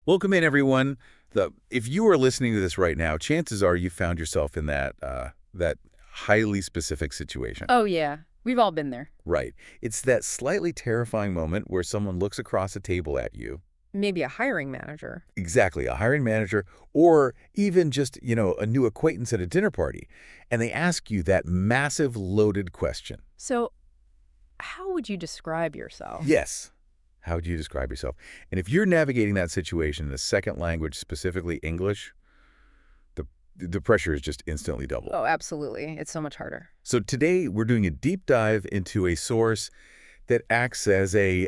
Welcome in, everyone. If you are listening to this right now, chances are you found yourself in that highly specific situation. Oh, yeah. We've all been there. Right. It's that slightly terrifying moment where someone looks across a table at you. Maybe a hiring manager. Exactly, a hiring manager, or even just, a new acquaintance at a dinner party, and they ask you that massive loaded question. So, how would you describe yourself? Yes. How would you describe yourself? And if you're navigating that situation in a second language, specifically English, the pressure is just instantly doubled. Oh, absolutely. It's so much harder. So today we're doing a deep dive into a source that acts as a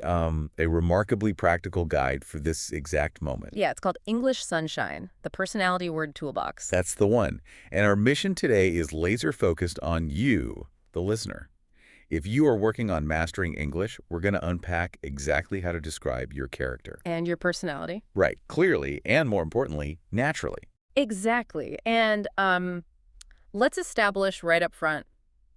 remarkably practical guide for this exact moment. Yeah, it's called English Sunshine, the Personality Word Toolbox. That's the one. And our mission today is laser focused on you, the listener. If you are working on mastering English, we're going to unpack exactly how to describe your character. And your personality. Right, clearly, and more importantly, naturally. Exactly. And let's establish right up front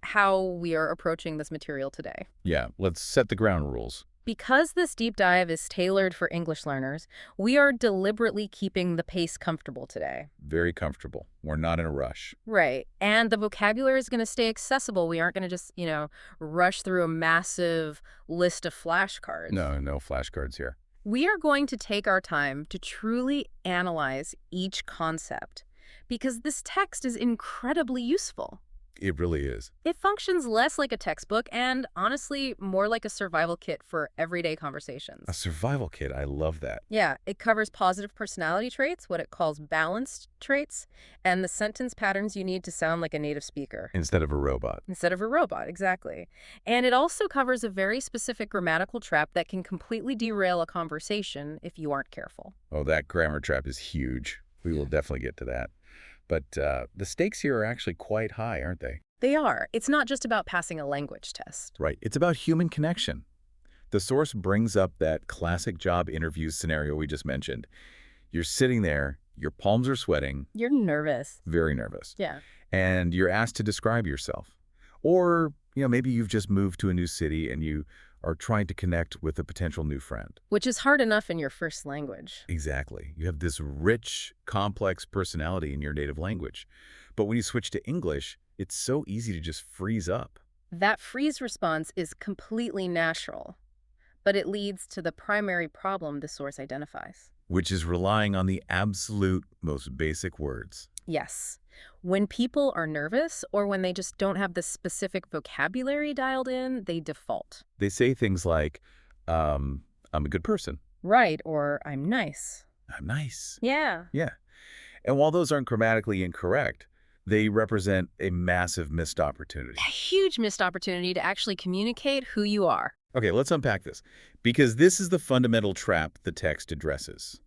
how we are approaching this material today. Yeah, let's set the ground rules. Because this deep dive is tailored for English learners, we are deliberately keeping the pace comfortable today. Very comfortable. We're not in a rush. Right. And the vocabulary is going to stay accessible. We aren't going to just, rush through a massive list of flashcards. No flashcards here. We are going to take our time to truly analyze each concept because this text is incredibly useful. It really is. It functions less like a textbook and, honestly, more like a survival kit for everyday conversations. A survival kit. I love that. Yeah, it covers positive personality traits, what it calls balanced traits, and the sentence patterns you need to sound like a native speaker. Instead of a robot. Instead of a robot, exactly. And it also covers a very specific grammatical trap that can completely derail a conversation if you aren't careful. Oh, that grammar trap is huge. We will definitely get to that. But the stakes here are actually quite high, aren't they? They are. It's not just about passing a language test. Right. It's about human connection. The source brings up that classic job interview scenario we just mentioned. You're sitting there, your palms are sweating. You're nervous. Very nervous. Yeah. And you're asked to describe yourself. Or, maybe you've just moved to a new city and you are trying to connect with a potential new friend. Which is hard enough in your first language. Exactly. You have this rich, complex personality in your native language. But when you switch to English, it's so easy to just freeze up. That freeze response is completely natural, but it leads to the primary problem the source identifies. Which is relying on the absolute most basic words. Yes. When people are nervous or when they just don't have the specific vocabulary dialed in, they default. They say things like, I'm a good person. Right, or I'm nice. I'm nice. Yeah. Yeah. And while those aren't grammatically incorrect, they represent a massive missed opportunity. A huge missed opportunity to actually communicate who you are. Okay, let's unpack this. Because this is the fundamental trap the text addresses.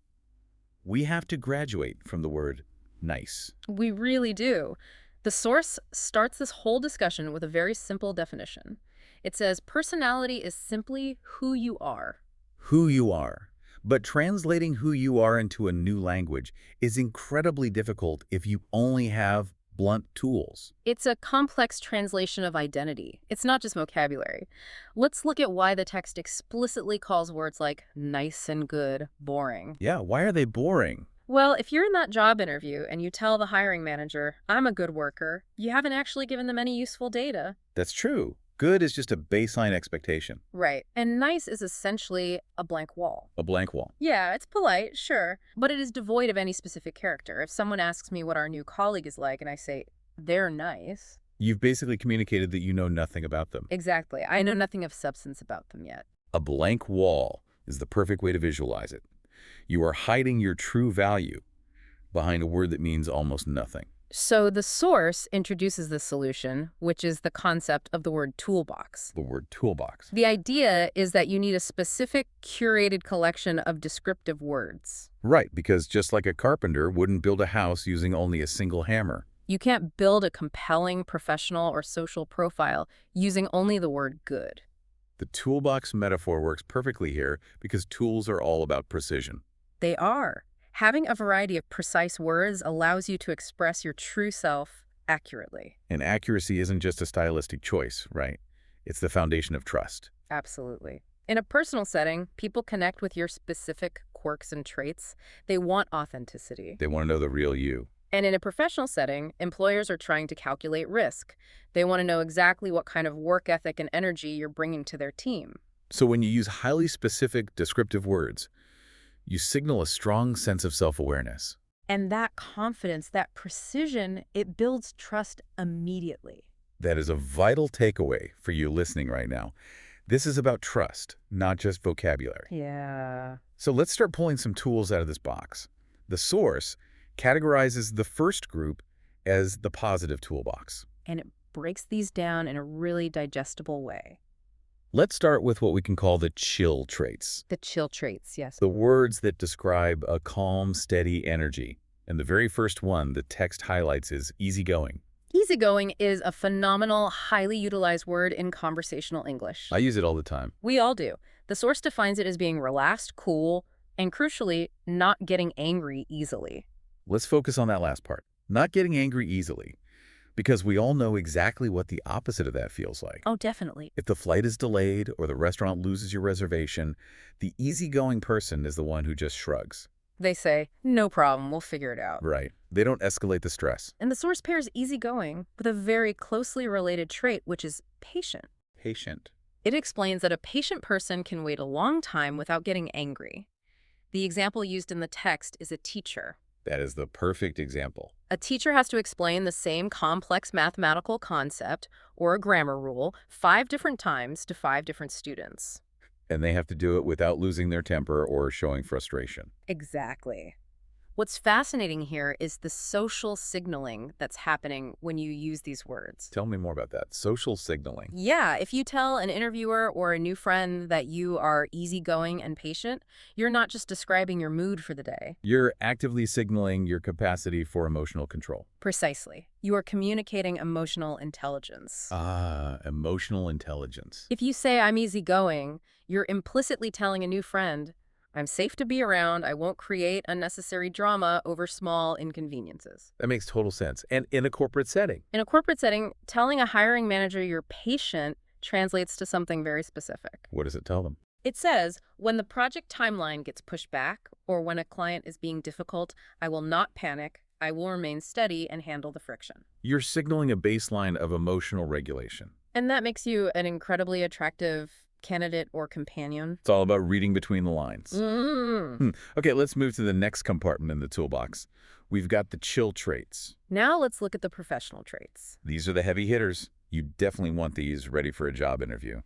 We have to graduate from the word nice. We really do. The source starts this whole discussion with a very simple definition. It says personality is simply who you are. Who you are. But translating who you are into a new language is incredibly difficult if you only have blunt tools. It's a complex translation of identity. It's not just vocabulary. Let's look at why the text explicitly calls words like nice and good boring. Yeah, why are they boring? Well, if you're in that job interview and you tell the hiring manager, I'm a good worker, you haven't actually given them any useful data. That's true. Good is just a baseline expectation. Right. And nice is essentially a blank wall. A blank wall. Yeah, it's polite, sure, but it is devoid of any specific character. If someone asks me what our new colleague is like and I say, they're nice. You've basically communicated that you know nothing about them. Exactly. I know nothing of substance about them yet. A blank wall is the perfect way to visualize it. You are hiding your true value behind a word that means almost nothing. So the source introduces the solution, which is the concept of the word toolbox. The word toolbox. The idea is that you need a specific, curated collection of descriptive words. Right, because just like a carpenter wouldn't build a house using only a single hammer. You can't build a compelling professional or social profile using only the word good. The toolbox metaphor works perfectly here because tools are all about precision. They are. Having a variety of precise words allows you to express your true self accurately. And accuracy isn't just a stylistic choice, right? It's the foundation of trust. Absolutely. In a personal setting, people connect with your specific quirks and traits. They want authenticity. They want to know the real you. And in a professional setting, employers are trying to calculate risk. They want to know exactly what kind of work ethic and energy you're bringing to their team. So when you use highly specific, descriptive words, you signal a strong sense of self-awareness. And that confidence, that precision, it builds trust immediately. That is a vital takeaway for you listening right now. This is about trust, not just vocabulary. Yeah. So let's start pulling some tools out of this box. The source categorizes the first group as the Positive Toolbox. And it breaks these down in a really digestible way. Let's start with what we can call the chill traits. The chill traits, yes. The words that describe a calm, steady energy. And the very first one the text highlights is easygoing. Easygoing is a phenomenal, highly utilized word in conversational English. I use it all the time. We all do. The source defines it as being relaxed, cool, and crucially, not getting angry easily. Let's focus on that last part. Not getting angry easily. Because we all know exactly what the opposite of that feels like. Oh, definitely. If the flight is delayed or the restaurant loses your reservation, the easygoing person is the one who just shrugs. They say, no problem, we'll figure it out. Right. They don't escalate the stress. And the source pairs easygoing with a very closely related trait, which is patient. Patient. It explains that a patient person can wait a long time without getting angry. The example used in the text is a teacher. That is the perfect example. A teacher has to explain the same complex mathematical concept or a grammar rule 5 different times to 5 different students. And they have to do it without losing their temper or showing frustration. Exactly. What's fascinating here is the social signaling that's happening when you use these words. Tell me more about that. Social signaling. Yeah, if you tell an interviewer or a new friend that you are easygoing and patient, you're not just describing your mood for the day. You're actively signaling your capacity for emotional control. Precisely. You are communicating emotional intelligence. Emotional intelligence. If you say, I'm easygoing, you're implicitly telling a new friend, I'm safe to be around, I won't create unnecessary drama over small inconveniences. That makes total sense. And in a corporate setting. In a corporate setting, telling a hiring manager you're patient translates to something very specific. What does it tell them? It says, when the project timeline gets pushed back or when a client is being difficult, I will not panic, I will remain steady and handle the friction. You're signaling a baseline of emotional regulation. And that makes you an incredibly attractive candidate or companion. It's all about reading between the lines. Mm. Okay, let's move to the next compartment in the toolbox. We've got the chill traits. Now let's look at the professional traits. These are the heavy hitters. You definitely want these ready for a job interview.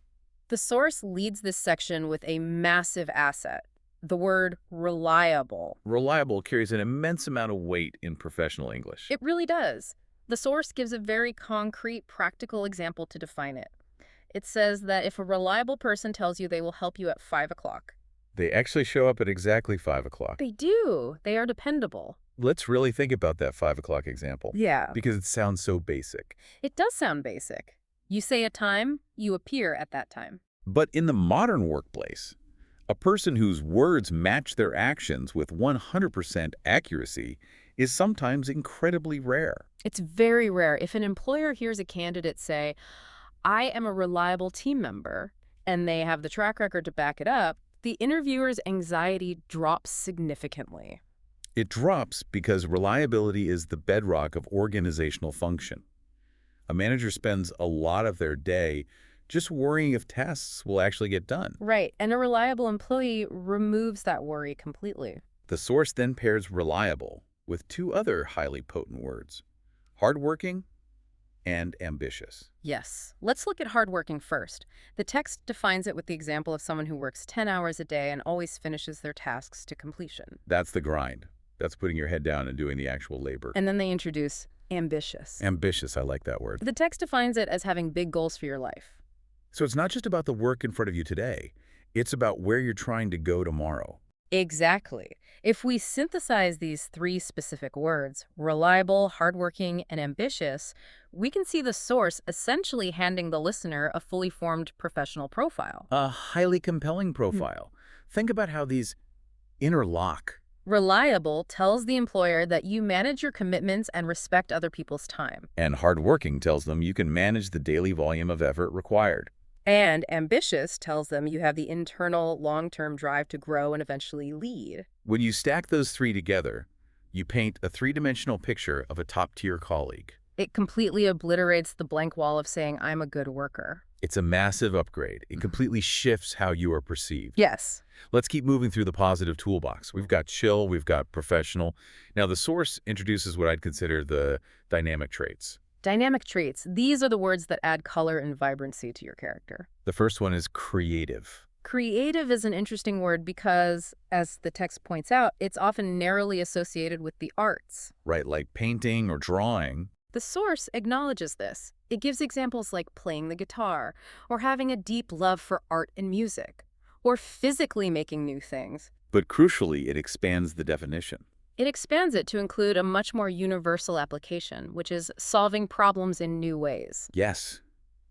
The source leads this section with a massive asset, the word reliable. Reliable carries an immense amount of weight in professional English. It really does. The source gives a very concrete, practical example to define it. It says that if a reliable person tells you they will help you at 5 o'clock. They actually show up at exactly 5 o'clock. They do. They are dependable. Let's really think about that 5 o'clock example. Yeah. Because it sounds so basic. It does sound basic. You say a time, you appear at that time. But in the modern workplace, a person whose words match their actions with 100% accuracy is sometimes incredibly rare. It's very rare. If an employer hears a candidate say, I am a reliable team member, and they have the track record to back it up, the interviewer's anxiety drops significantly. It drops because reliability is the bedrock of organizational function. A manager spends a lot of their day just worrying if tasks will actually get done. Right, and a reliable employee removes that worry completely. The source then pairs reliable with 2 other highly potent words, hardworking and ambitious. Yes. Let's look at hardworking first. The text defines it with the example of someone who works 10 hours a day and always finishes their tasks to completion. That's the grind. That's putting your head down and doing the actual labor. And then they introduce ambitious. Ambitious, I like that word. The text defines it as having big goals for your life. So it's not just about the work in front of you today. It's about where you're trying to go tomorrow. Exactly. If we synthesize these 3 specific words, reliable, hardworking, and ambitious, we can see the source essentially handing the listener a fully formed professional profile. A highly compelling profile. Think about how these interlock. Reliable tells the employer that you manage your commitments and respect other people's time. And hardworking tells them you can manage the daily volume of effort required. And ambitious tells them you have the internal, long-term drive to grow and eventually lead. When you stack those three together, you paint a three-dimensional picture of a top-tier colleague. It completely obliterates the blank wall of saying, I'm a good worker. It's a massive upgrade. It completely shifts how you are perceived. Yes. Let's keep moving through the positive toolbox. We've got chill, we've got professional. Now, the source introduces what I'd consider the dynamic traits. Dynamic traits. These are the words that add color and vibrancy to your character. The first one is creative. Creative is an interesting word because, as the text points out, it's often narrowly associated with the arts. Right, like painting or drawing. The source acknowledges this. It gives examples like playing the guitar, or having a deep love for art and music, or physically making new things. But crucially, it expands the definition. It expands it to include a much more universal application, which is solving problems in new ways. Yes,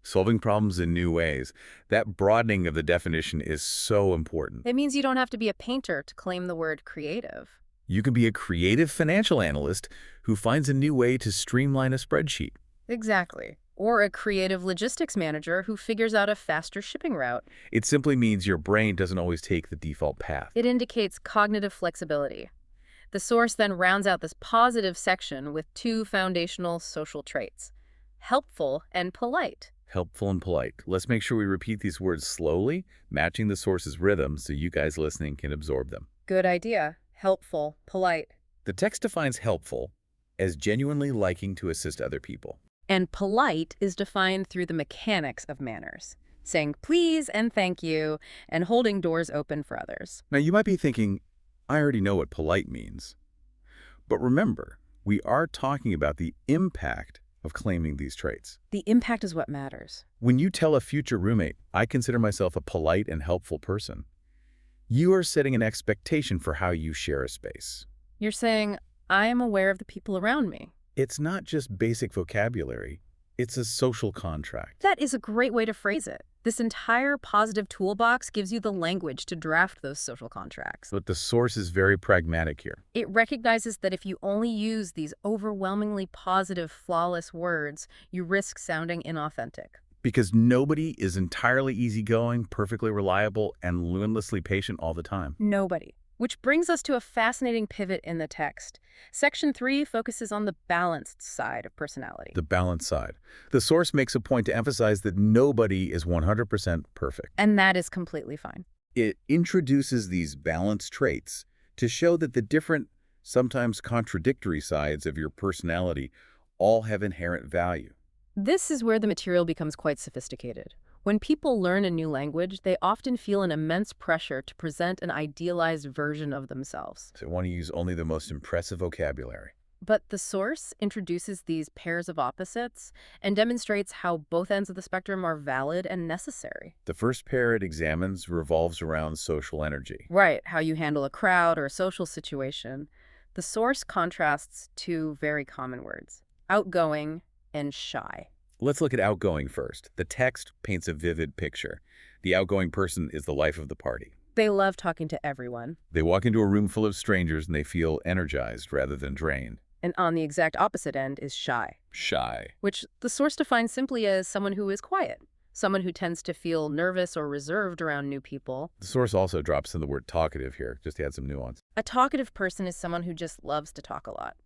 solving problems in new ways. That broadening of the definition is so important. It means you don't have to be a painter to claim the word creative. You can be a creative financial analyst who finds a new way to streamline a spreadsheet. Exactly. Or a creative logistics manager who figures out a faster shipping route. It simply means your brain doesn't always take the default path. It indicates cognitive flexibility. The source then rounds out this positive section with two foundational social traits: helpful and polite. Helpful and polite. Let's make sure we repeat these words slowly, matching the source's rhythm so you guys listening can absorb them. Good idea. Helpful, polite. The text defines helpful as genuinely liking to assist other people. And polite is defined through the mechanics of manners, saying please and thank you, and holding doors open for others. Now, you might be thinking, I already know what polite means. But remember, we are talking about the impact of claiming these traits. The impact is what matters. When you tell a future roommate, I consider myself a polite and helpful person, you are setting an expectation for how you share a space. You're saying, I am aware of the people around me. It's not just basic vocabulary, it's a social contract. That is a great way to phrase it. This entire positive toolbox gives you the language to draft those social contracts. But the source is very pragmatic here. It recognizes that if you only use these overwhelmingly positive, flawless words, you risk sounding inauthentic. Because nobody is entirely easygoing, perfectly reliable, and limitlessly patient all the time. Nobody. Which brings us to a fascinating pivot in the text. Section 3 focuses on the balanced side of personality. The balanced side. The source makes a point to emphasize that nobody is 100% perfect. And that is completely fine. It introduces these balanced traits to show that the different, sometimes contradictory sides of your personality all have inherent value. This is where the material becomes quite sophisticated. When people learn a new language, they often feel an immense pressure to present an idealized version of themselves. So I want to use only the most impressive vocabulary. But the source introduces these pairs of opposites and demonstrates how both ends of the spectrum are valid and necessary. The first pair it examines revolves around social energy. Right, how you handle a crowd or a social situation. The source contrasts two very common words: outgoing and shy. Let's look at outgoing first. The text paints a vivid picture. The outgoing person is the life of the party. They love talking to everyone. They walk into a room full of strangers and they feel energized rather than drained. And on the exact opposite end is shy. Shy. Which the source defines simply as someone who is quiet, someone who tends to feel nervous or reserved around new people. The source also drops in the word talkative here, just to add some nuance. A talkative person is someone who just loves to talk a lot.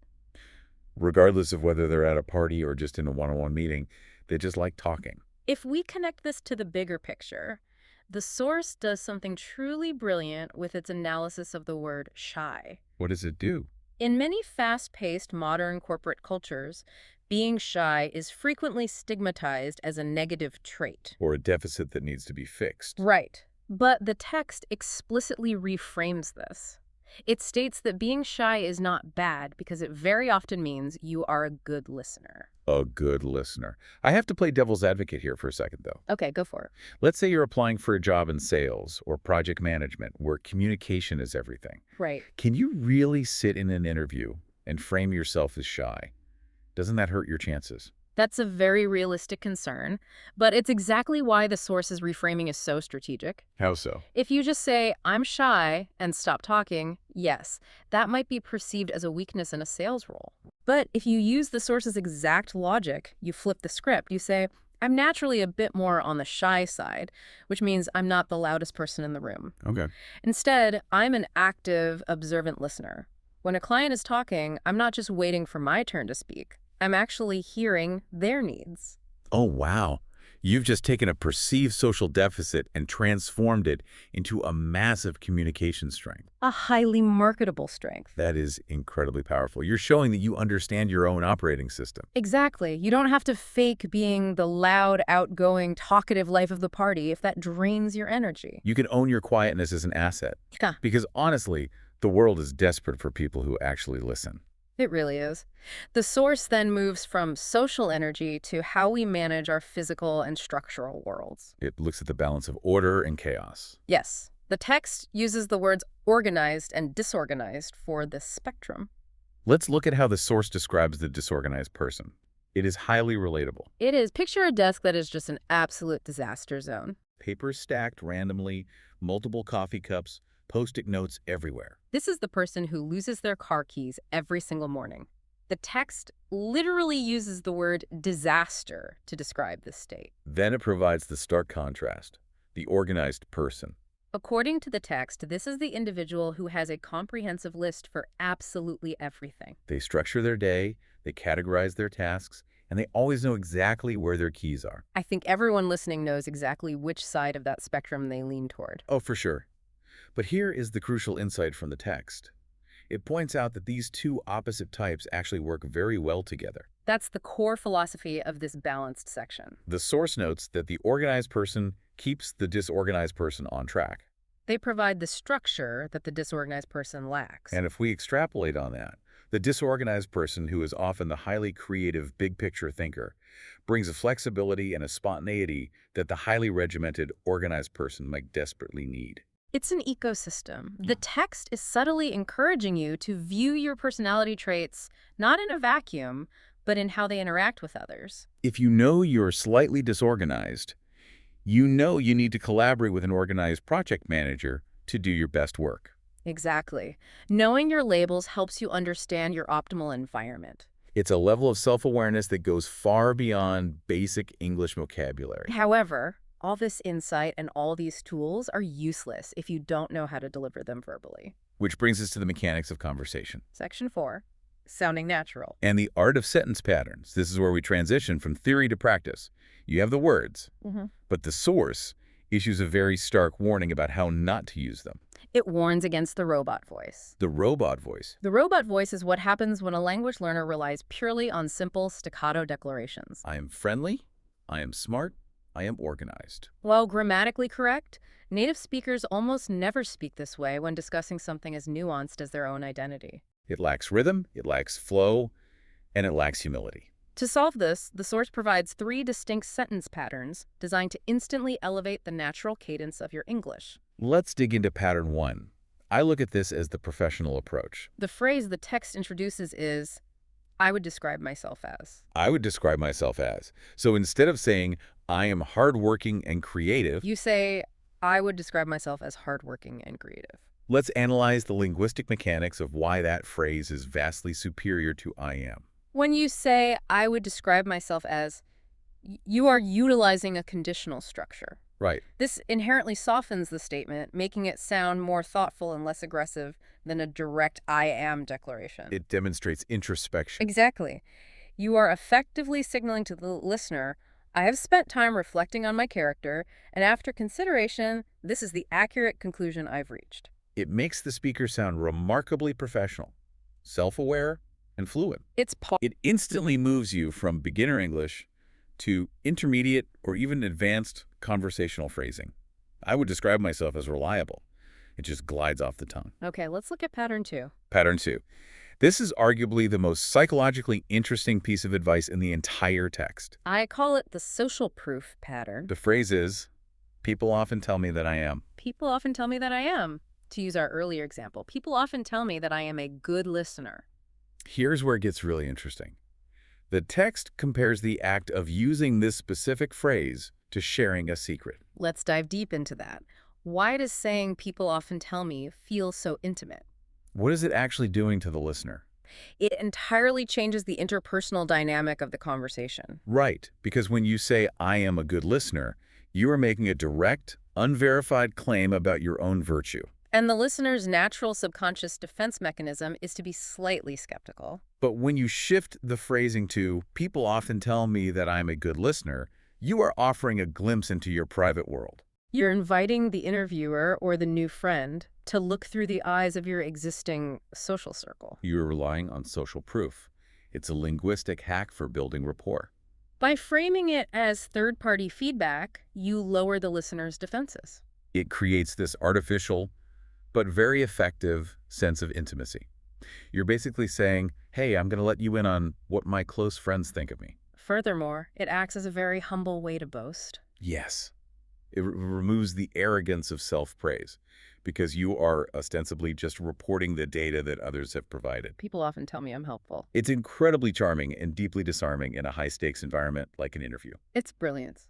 Regardless of whether they're at a party or just in a one-on-one meeting, they just like talking. If we connect this to the bigger picture, the source does something truly brilliant with its analysis of the word shy. What does it do? In many fast-paced modern corporate cultures, being shy is frequently stigmatized as a negative trait. Or a deficit that needs to be fixed. Right. But the text explicitly reframes this. It states that being shy is not bad because it very often means you are a good listener. A good listener. I have to play devil's advocate here for a second, though. Okay, go for it. Let's say you're applying for a job in sales or project management where communication is everything. Right. Can you really sit in an interview and frame yourself as shy? Doesn't that hurt your chances? That's a very realistic concern, but it's exactly why the source's reframing is so strategic. How so? If you just say, I'm shy, and stop talking, yes, that might be perceived as a weakness in a sales role. But if you use the source's exact logic, you flip the script, you say, I'm naturally a bit more on the shy side, which means I'm not the loudest person in the room. Okay. Instead, I'm an active, observant listener. When a client is talking, I'm not just waiting for my turn to speak. I'm actually hearing their needs. Oh, wow. You've just taken a perceived social deficit and transformed it into a massive communication strength. A highly marketable strength. That is incredibly powerful. You're showing that you understand your own operating system. Exactly. You don't have to fake being the loud, outgoing, talkative life of the party if that drains your energy. You can own your quietness as an asset. Yeah, Because honestly, the world is desperate for people who actually listen. it really is. The source then moves from social energy to how we manage our physical and structural worlds. It looks at the balance of order and chaos. Yes, the text uses the words organized and disorganized for this spectrum. Let's look at how the source describes the disorganized person. It is highly relatable. It is. Picture a desk that is just an absolute disaster zone. Papers stacked randomly, multiple coffee cups, post-it notes everywhere. This is the person who loses their car keys every single morning. The text literally uses the word disaster to describe this state. Then it provides the stark contrast, the organized person. According to the text, this is the individual who has a comprehensive list for absolutely everything. They structure their day, they categorize their tasks, and they always know exactly where their keys are. I think everyone listening knows exactly which side of that spectrum they lean toward. Oh, for sure. But here is the crucial insight from the text. It points out that these two opposite types actually work very well together. That's the core philosophy of this balanced section. The source notes that the organized person keeps the disorganized person on track. They provide the structure that the disorganized person lacks. And if we extrapolate on that, the disorganized person, who is often the highly creative, big-picture thinker, brings a flexibility and a spontaneity that the highly regimented, organized person might desperately need. It's an ecosystem. The text is subtly encouraging you to view your personality traits not in a vacuum, but in how they interact with others. If you know you're slightly disorganized, you know you need to collaborate with an organized project manager to do your best work. Exactly. Knowing your labels helps you understand your optimal environment. It's a level of self-awareness that goes far beyond basic English vocabulary. However, all this insight and all these tools are useless if you don't know how to deliver them verbally. Which brings us to the mechanics of conversation. Section 4, sounding natural. And the art of sentence patterns. This is where we transition from theory to practice. You have the words, but the source issues a very stark warning about how not to use them. It warns against the robot voice. The robot voice. The robot voice is what happens when a language learner relies purely on simple staccato declarations. I am friendly, I am smart, I am organized. While grammatically correct, native speakers almost never speak this way when discussing something as nuanced as their own identity. It lacks rhythm, it lacks flow, and it lacks humility. To solve this, the source provides 3 distinct sentence patterns designed to instantly elevate the natural cadence of your English. Let's dig into pattern 1. I look at this as the professional approach. The phrase the text introduces is, I would describe myself as. I would describe myself as. So instead of saying, I am hardworking and creative, You say, I would describe myself as hardworking and creative. let's analyze the linguistic mechanics of why that phrase is vastly superior to I am. When you say, I would describe myself as, you are utilizing a conditional structure. Right. This inherently softens the statement, making it sound more thoughtful and less aggressive than a direct I am declaration. It demonstrates introspection. Exactly. You are effectively signaling to the listener, I have spent time reflecting on my character, and after consideration, this is the accurate conclusion I've reached. It makes the speaker sound remarkably professional, self-aware, and fluent. It instantly moves you from beginner English to intermediate or even advanced conversational phrasing. I would describe myself as reliable. It just glides off the tongue. Okay, let's look at pattern 2. Pattern 2. This is arguably the most psychologically interesting piece of advice in the entire text. I call it the social proof pattern. The phrase is, people often tell me that I am. People often tell me that I am. To use our earlier example, people often tell me that I am a good listener. Here's where it gets really interesting. The text compares the act of using this specific phrase to sharing a secret. Let's dive deep into that. Why does saying people often tell me feel so intimate? What is it actually doing to the listener? It entirely changes the interpersonal dynamic of the conversation. Right, because when you say, I am a good listener, you are making a direct, unverified claim about your own virtue. And the listener's natural subconscious defense mechanism is to be slightly skeptical. But when you shift the phrasing to, people often tell me that I'm a good listener, you are offering a glimpse into your private world. You're inviting the interviewer or the new friend to look through the eyes of your existing social circle. You are relying on social proof. It's a linguistic hack for building rapport. By framing it as third-party feedback, you lower the listener's defenses. It creates this artificial, but very effective sense of intimacy. You're basically saying, hey, I'm going to let you in on what my close friends think of me. Furthermore, it acts as a very humble way to boast. Yes. It removes the arrogance of self-praise because you are ostensibly just reporting the data that others have provided. People often tell me I'm helpful. It's incredibly charming and deeply disarming in a high-stakes environment like an interview. It's brilliant.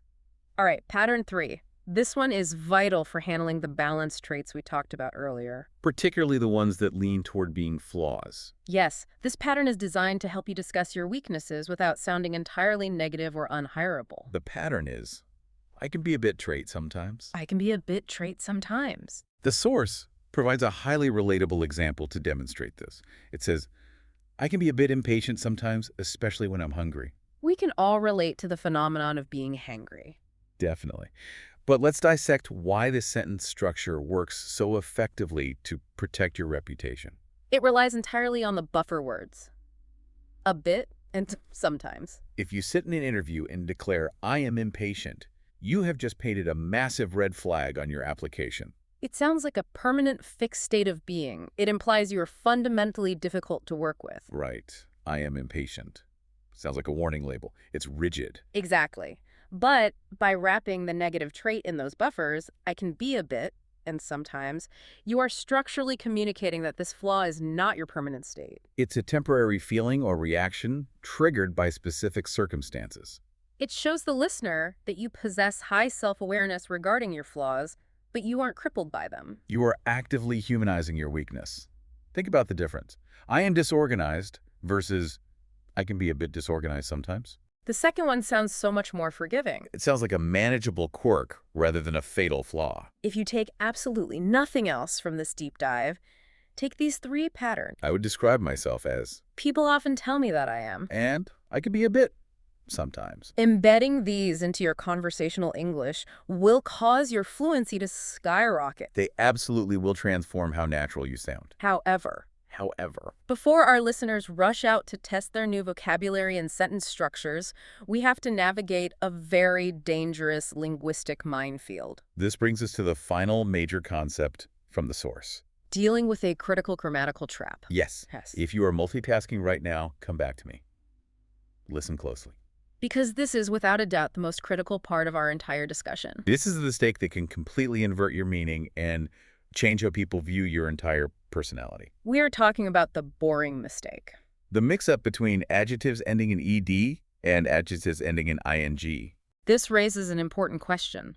All right, pattern 3. This one is vital for handling the balance traits we talked about earlier. Particularly the ones that lean toward being flaws. Yes, this pattern is designed to help you discuss your weaknesses without sounding entirely negative or unhireable. The pattern is, I can be a bit trait sometimes. I can be a bit trait sometimes. The source provides a highly relatable example to demonstrate this. It says, I can be a bit impatient sometimes, especially when I'm hungry. We can all relate to the phenomenon of being hangry. Definitely. But let's dissect why this sentence structure works so effectively to protect your reputation. It relies entirely on the buffer words. A bit and sometimes. If you sit in an interview and declare, I am impatient, you have just painted a massive red flag on your application. It sounds like a permanent fixed state of being. It implies you are fundamentally difficult to work with. Right. I am impatient. Sounds like a warning label. It's rigid. Exactly. But by wrapping the negative trait in those buffers, I can be a bit, and sometimes, you are structurally communicating that this flaw is not your permanent state. It's a temporary feeling or reaction triggered by specific circumstances. It shows the listener that you possess high self-awareness regarding your flaws, but you aren't crippled by them. You are actively humanizing your weakness. Think about the difference. I am disorganized versus I can be a bit disorganized sometimes. The second one sounds so much more forgiving. It sounds like a manageable quirk rather than a fatal flaw. If you take absolutely nothing else from this deep dive, take these 3 patterns. I would describe myself as, People often tell me that I am. and I can be a bit sometimes. Embedding these into your conversational English will cause your fluency to skyrocket. They absolutely will transform how natural you sound. However, Before our listeners rush out to test their new vocabulary and sentence structures, we have to navigate a very dangerous linguistic minefield. this brings us to the final major concept from the source. Dealing with a critical grammatical trap. Yes. If you are multitasking right now, come back to me. Listen closely. Because this is without a doubt the most critical part of our entire discussion. This is the mistake that can completely invert your meaning and change how people view your entire personality. We are talking about the boring mistake. The mix-up between adjectives ending in ed and adjectives ending in ing. This raises an important question.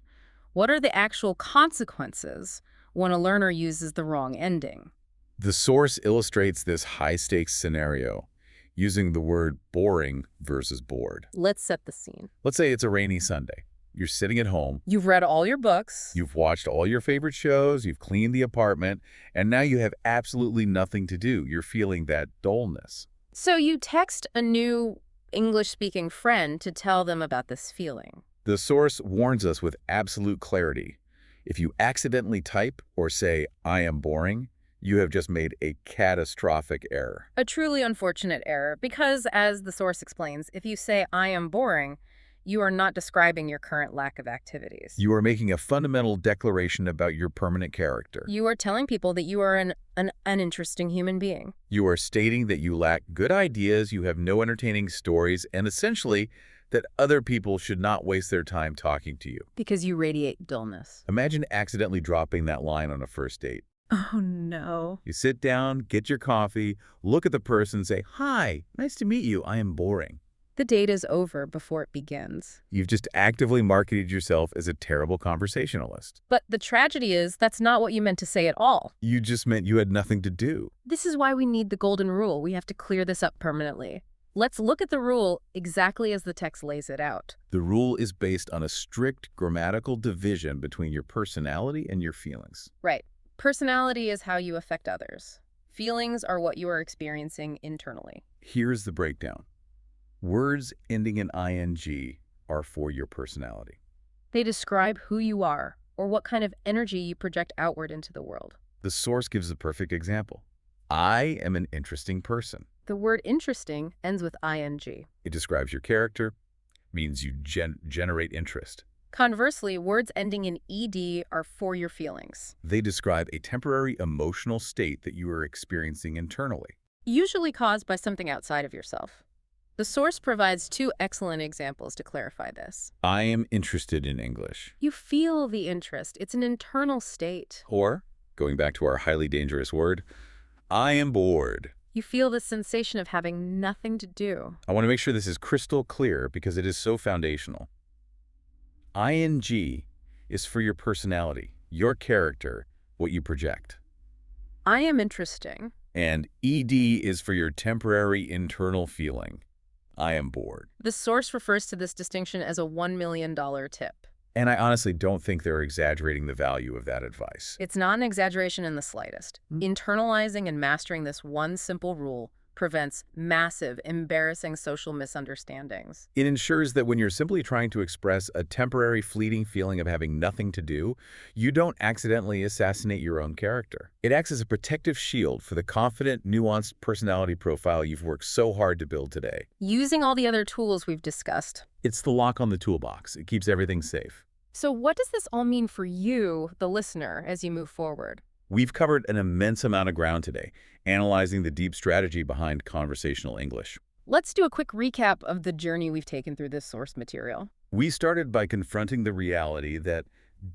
What are the actual consequences when a learner uses the wrong ending? The source illustrates this high-stakes scenario using the word boring versus bored. Let's set the scene. Let's say it's a rainy Sunday. You're sitting at home. You've read all your books. You've watched all your favorite shows. You've cleaned the apartment. And now you have absolutely nothing to do. You're feeling that dullness. So you text a new English-speaking friend to tell them about this feeling. The source warns us with absolute clarity. If you accidentally type or say, I am boring, you have just made a catastrophic error. A truly unfortunate error because, as the source explains, if you say, I am boring, you are not describing your current lack of activities. You are making a fundamental declaration about your permanent character. You are telling people that you are an uninteresting human being. You are stating that you lack good ideas, you have no entertaining stories, and essentially that other people should not waste their time talking to you. Because you radiate dullness. Imagine accidentally dropping that line on a first date. Oh, no. You sit down, get your coffee, look at the person, say, hi, nice to meet you, I am boring. the date is over before it begins. You've just actively marketed yourself as a terrible conversationalist. But the tragedy is that's not what you meant to say at all. You just meant you had nothing to do. This is why we need the golden rule. We have to clear this up permanently. Let's look at the rule exactly as the text lays it out. The rule is based on a strict grammatical division between your personality and your feelings. Right. Personality is how you affect others. Feelings are what you are experiencing internally. Here's the breakdown. Words ending in ing are for your personality. They describe who you are or what kind of energy you project outward into the world. The source gives the perfect example. I am an interesting person. The word interesting ends with ing. It describes your character, means you generate interest. Conversely, words ending in ed are for your feelings. They describe a temporary emotional state that you are experiencing internally. Usually caused by something outside of yourself. The source provides two excellent examples to clarify this. I am interested in English. You feel the interest. It's an internal state. Or, going back to our highly dangerous word, I am bored. You feel the sensation of having nothing to do. I want to make sure this is crystal clear because it is so foundational. ing is for your personality, your character, what you project. I am interesting. And ed is for your temporary internal feeling. I am bored. The source refers to this distinction as a $1 million tip. And I honestly don't think they're exaggerating the value of that advice. It's not an exaggeration in the slightest. Internalizing and mastering this one simple rule prevents massive, embarrassing social misunderstandings. It ensures that when you're simply trying to express a temporary, fleeting feeling of having nothing to do, you don't accidentally assassinate your own character. It acts as a protective shield for the confident, nuanced personality profile you've worked so hard to build today. Using all the other tools we've discussed. It's the lock on the toolbox. It keeps everything safe. So what does this all mean for you, the listener, as you move forward? We've covered an immense amount of ground today, analyzing the deep strategy behind conversational English. Let's do a quick recap of the journey we've taken through this source material. We started by confronting the reality that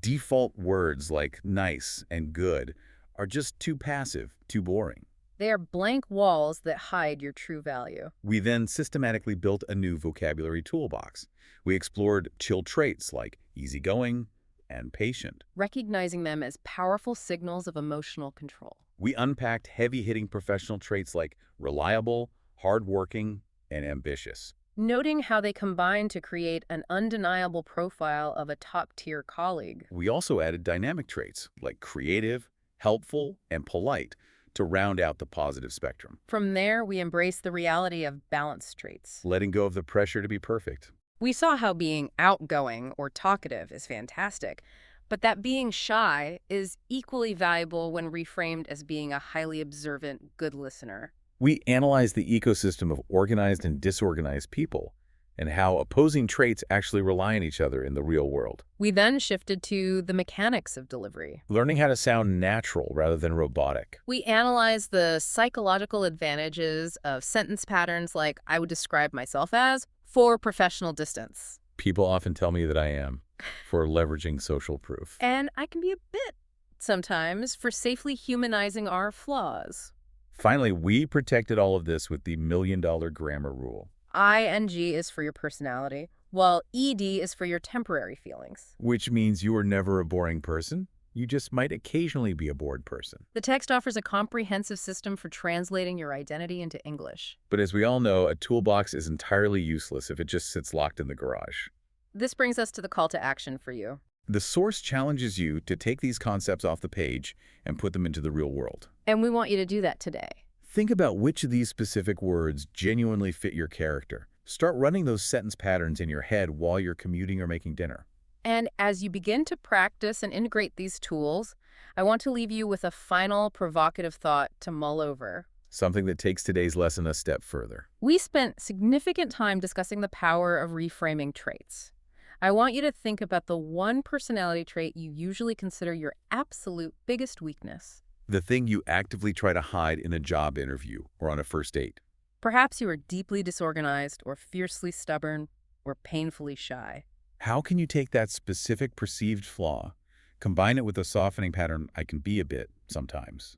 default words like nice and good are just too passive, too boring. They are blank walls that hide your true value. We then systematically built a new vocabulary toolbox. We explored chill traits like easygoing and patient. Recognizing them as powerful signals of emotional control. We unpacked heavy-hitting professional traits like reliable, hardworking, and ambitious. Noting how they combine to create an undeniable profile of a top-tier colleague. We also added dynamic traits like creative, helpful, and polite to round out the positive spectrum. From there, we embraced the reality of balanced traits. Letting go of the pressure to be perfect. We saw how being outgoing or talkative is fantastic, but that being shy is equally valuable when reframed as being a highly observant, good listener. We analyzed the ecosystem of organized and disorganized people and how opposing traits actually rely on each other in the real world. We then shifted to the mechanics of delivery. Learning how to sound natural rather than robotic. We analyzed the psychological advantages of sentence patterns like I would describe myself as for professional distance. People often tell me that I am, for leveraging social proof. And I can be a bit sometimes for safely humanizing our flaws. Finally, we protected all of this with the $1 million grammar rule. ing is for your personality, while ed is for your temporary feelings. Which means you are never a boring person. You just might occasionally be a bored person. The text offers a comprehensive system for translating your identity into English. But as we all know, a toolbox is entirely useless if it just sits locked in the garage. This brings us to the call to action for you. The source challenges you to take these concepts off the page and put them into the real world. And we want you to do that today. Think about which of these specific words genuinely fit your character. Start running those sentence patterns in your head while you're commuting or making dinner. And as you begin to practice and integrate these tools, I want to leave you with a final provocative thought to mull over. Something that takes today's lesson a step further. We spent significant time discussing the power of reframing traits. I want you to think about the one personality trait you usually consider your absolute biggest weakness. The thing you actively try to hide in a job interview or on a first date. Perhaps you are deeply disorganized or fiercely stubborn or painfully shy. How can you take that specific perceived flaw, combine it with a softening pattern, I can be a bit sometimes,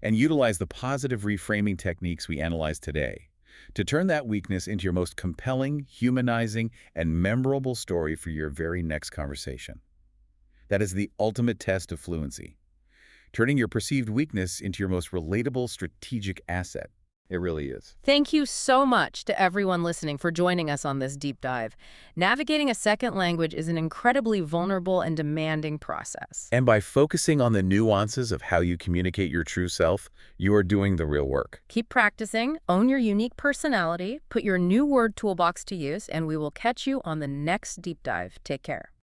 and utilize the positive reframing techniques we analyzed today to turn that weakness into your most compelling, humanizing, and memorable story for your very next conversation. That is the ultimate test of fluency, turning your perceived weakness into your most relatable strategic asset. It really is. Thank you so much to everyone listening for joining us on this deep dive. Navigating a second language is an incredibly vulnerable and demanding process. And by focusing on the nuances of how you communicate your true self, you are doing the real work. Keep practicing, own your unique personality, put your new word toolbox to use, and we will catch you on the next deep dive. Take care.